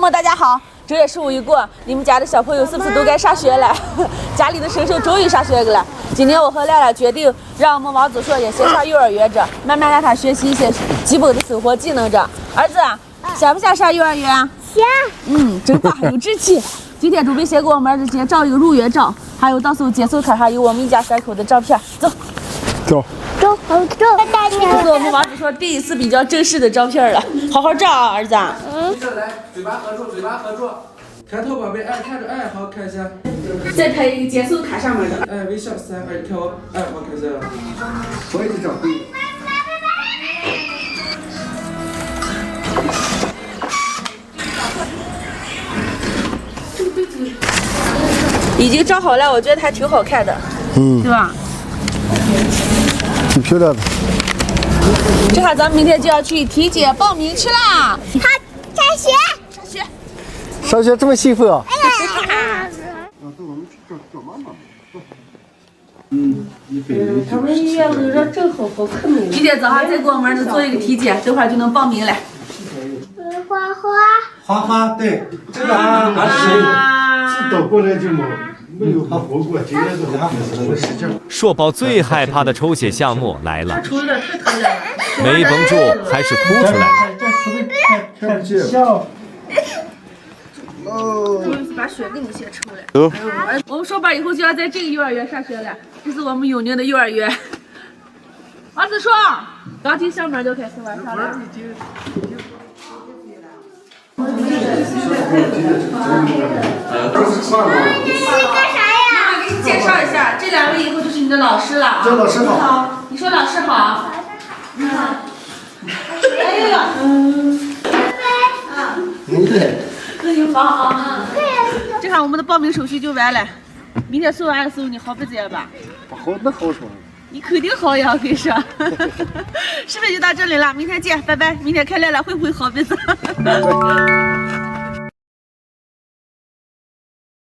们大家好，正月15一过，你们家的小朋友是不是都该上学了？家里的婶婶终于上学了。今天我和亮亮决定，让我们王子硕也先上幼儿园着，慢慢让他学习一些基本的生活技能着。儿子，想不想上幼儿园？想。真棒，有志气。今天准备先给我们儿子先照一个入园照，还有到时候接送卡上有我们一家3口的照片。走。走，这是我们王子硕第一次比较正式的照片了，好好照啊，儿子。接下来嘴巴合住，嘴巴合住。抬头宝贝，爱看着爱，好看一下。再拍一个接送卡上面的。微笑3、2、1，看我，好看一下。我也是照对。已经照好了，我觉得还挺好看的，对吧？挺漂亮的。这下咱们明天就要去体检报名去啦。他上学。上学。上学这么兴奋啊！他们医院楼上正好好看呢。明天早上再给我们儿子做一个体检，这会儿就能报名了。花花，对，这个还是自倒过来就没有他活过，今天都还使劲。硕宝最害怕的抽血项目来了，抽的太疼了，没绷住还是哭出来了。看不见。把血给你先抽了。我们硕宝以后就要在这个幼儿园上学了，这是我们永宁的幼儿园。王子硕，刚进校门就开始玩上了。给你介绍一下，这2位以后就是你的老师了啊。这老师好。你说老师好。哎呀，对。那你忙啊。这下我们的报名手续就完了，明天送完的时候你好不接吧？好，那好说。你肯定好呀，我跟你说。视频就到这里了，明天见，拜拜。明天看亮亮会不会好鼻子？